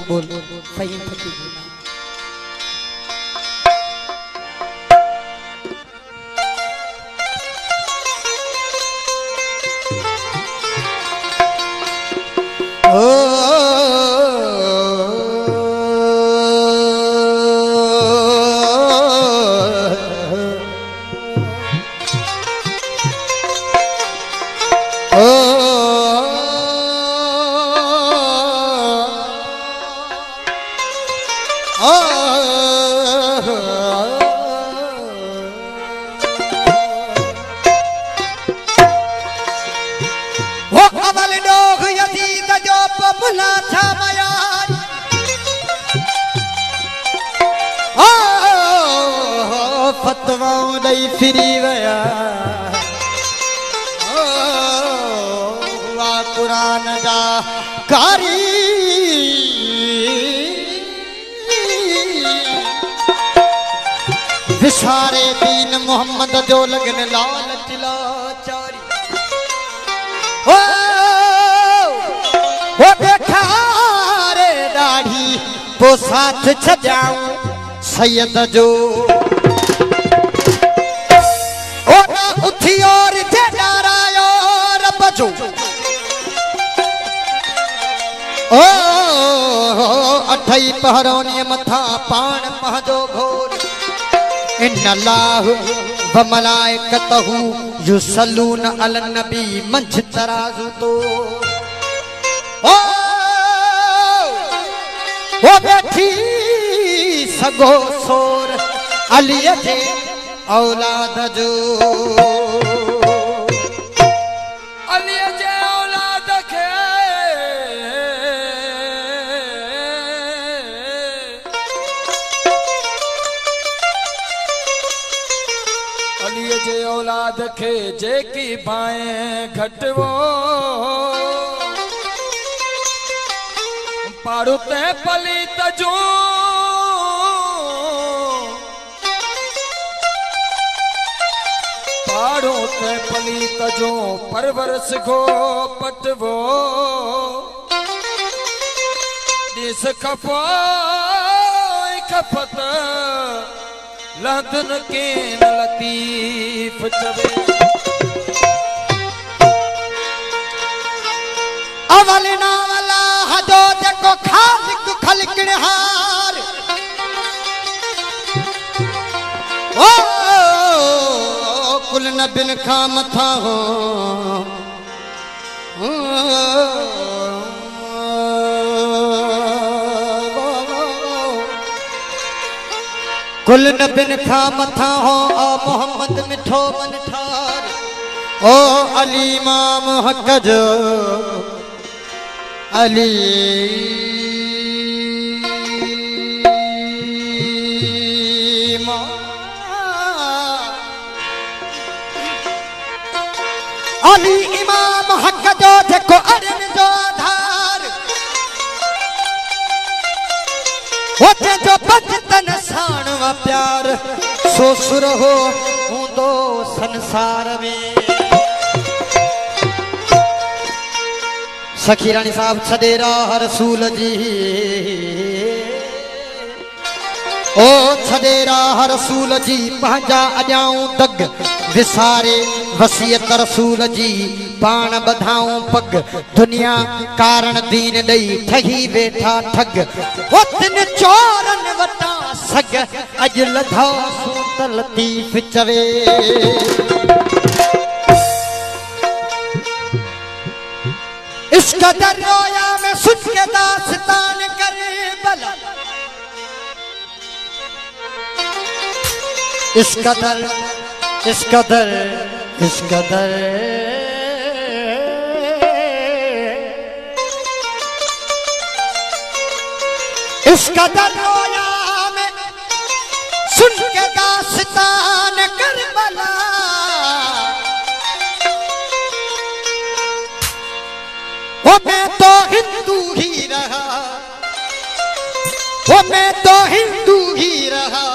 बोल फहीम फकीर गुना फतवाओं दई फिरी वया हुआ कुरान जा कारी विसारे दीन मोहम्मद जो लगन लाल चिला चारी वो देखा रे दाढ़ी वो साथ छजाऊं सैयद जो उठी और नारायो रब जो ओ अठई पहरोनी मथा पान महजो घोर इन्नल्लाह व मलाइकतहु युसल्लून अलन नबी मंझ तराजू तो ओ बैठी सगो सोर अली जे औलाद जो अली जे औलाद के अली जे औलाद के जेकी बाएं घटवो पारुते पलित जो ते पलीत जो परवरस को पटवो दिस खफो खफत लदन के लतीफ चवे अवल नावला हदो जको खालिक खलकण हार ओ कुल नबिन खा मथा हो कुल नबिन खा मथा हो ओ मोहम्मद मिठो मन ठार ओ अली इमाम हक जो अली अली इमाम हक जो जेको अरन जो आधार होते जो पंजतन साण व प्यार सो सुर हो हूंदो संसार में सखी रानी साहब छडेरा रसूल जी ओ छडेरा रसूल जी पंहिंजा अॼाऊं दग विसारे वसियत रसूल जी पान बधाऊं पग दुनिया कारण दीन दई ठगी वेठा ठग वतन चोरन वटा सग अज लधा सूत लतीफ चवे इस कदर रोया में सुन के दास्तान करे बला इस कदर इस कदर इस कदर इस कदर रोया में सुन के दास्तान करबला वो मैं तो हिंदू ही रहा वो मैं तो हिंदू ही रहा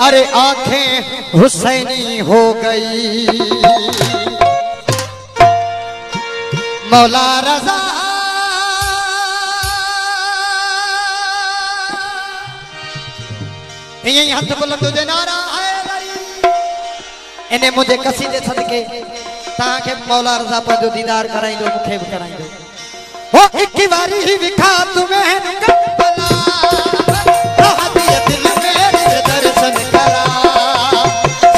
अरे आंखें हुसैनी हो गई मौला रजा ईअं ई हथ बुलंद हुजे नारा आहे इने मुझे कसीदे सदके ताके मौला रज़ा पंहिंजो दीदार कराइंदो मूंखे बि कराइंदो हो हिक बारी ही विखा तुम्हें करबला राहती दिल मेरे दर्शन करा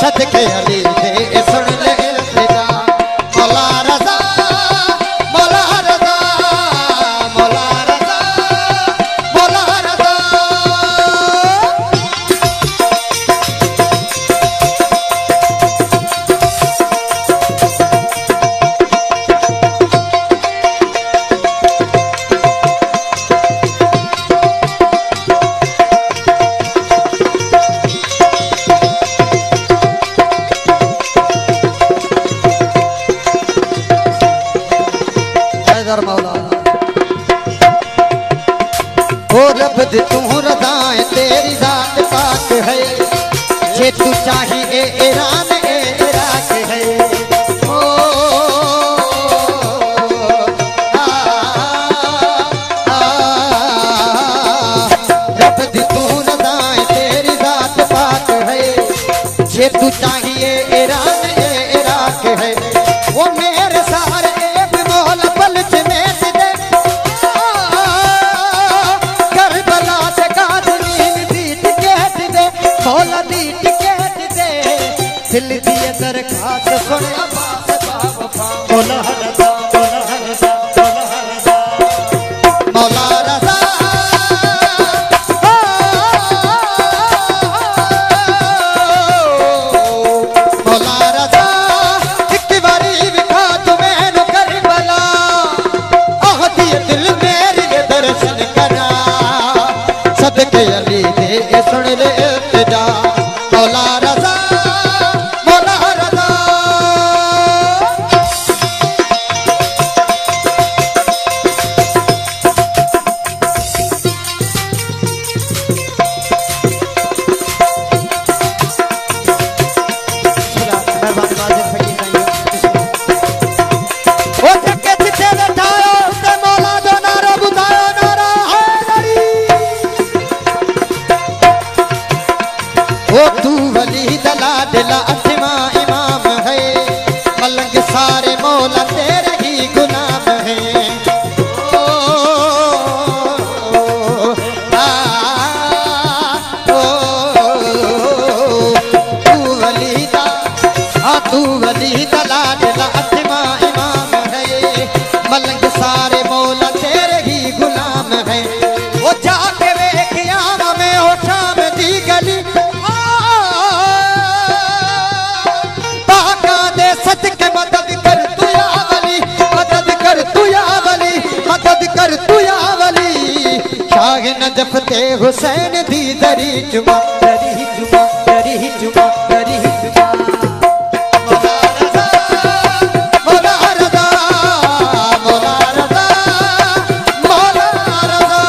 सदके अली दे सुन ले इल्तिजा मौला रज़ा मौला रज़ा मौला रज़ा मौला रज़ा मौला ओ रब दे तू रज़ाए तेरी जात पाक है जे तू चाही ए ईरान ए इराक है ओ रब दे तू रज़ाए तेरी जात पाक है जे तू चाही ए ईरान ए इराक है वो मेरे सारे दिल दिए दरखास्त सुन मौला रज़ा मौला रज़ा मौला रज़ा एक बारी विखा तुम्हें न करबला आह दिए दिल मेरे दर्शन करा सदके अली दे सुन ले इल्तिजा मौला रज़ा दिला अठवा इमाम है मलंग सारे मौला तेरे ही गुलाम है ओ आ ओ तू वलीदा तू वलीदा ला दिला अठवा इमाम है मलंग सारे मौला तेरे ही गुलाम है वो जाके वे क़याम में हो शाम दी गली सदके मदद कर तू या वली मदद कर तू या वली मदद कर तू या वली शाह नजफ ते हुसैन दी दरी जुमा दरी जुमा दरी जुमा दरी जुमा मौला रज़ा मौला रज़ा मौला रज़ा मौला रज़ा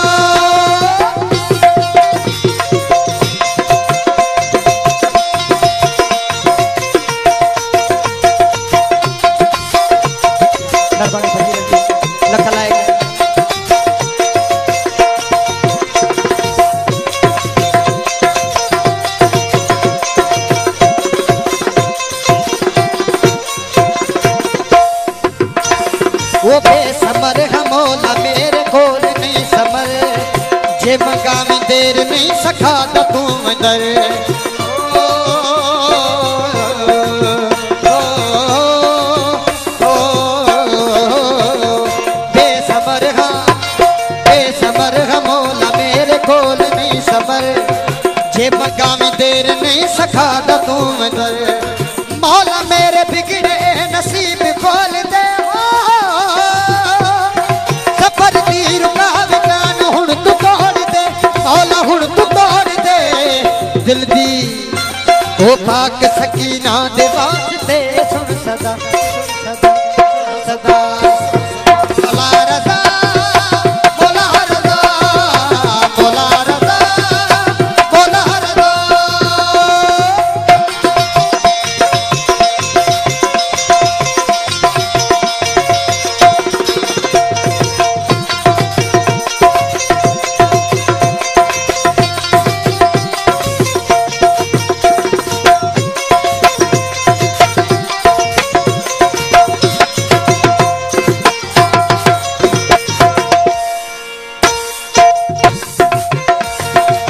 वो बेसमर हमोला मेरे कोल नहीं समर जे मकामी देर नहीं सखा तू मदर बेसमर हमोला मेरे कोल नहीं समर जे मकामी देर नहीं सखा तू मदर मौला मेरे बिगड़े नसीब खोल दे दिल दी ओ पाक सकीना दे वास्ते सुन सदा सदा सदा मौला रज़ा मौला रज़ा मौला रज़ा मौला रज़ा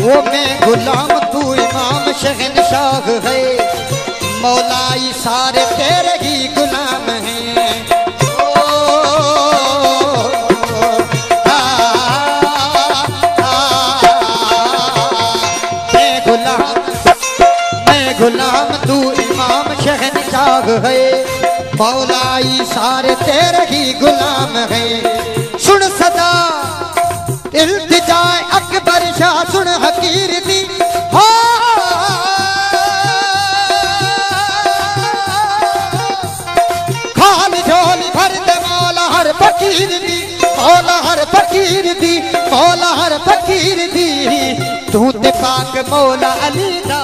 वो मैं गुलाम तू इमाम शहनशाह है, मौलाई सारे तेरे ही गुलाम हैं। गुलाम तू इमाम शहनशाह है, मौलाई सारे तेरे ही गुलाम है। सुन सदा इल्तिजाए अकबर शाह, सुन हकीर दी हो खाल झोली भर दे मौला हर फकीर दी, मौला हर फकीर दी, मौला हर फकीर दी। तू ते पाक मौला अली दा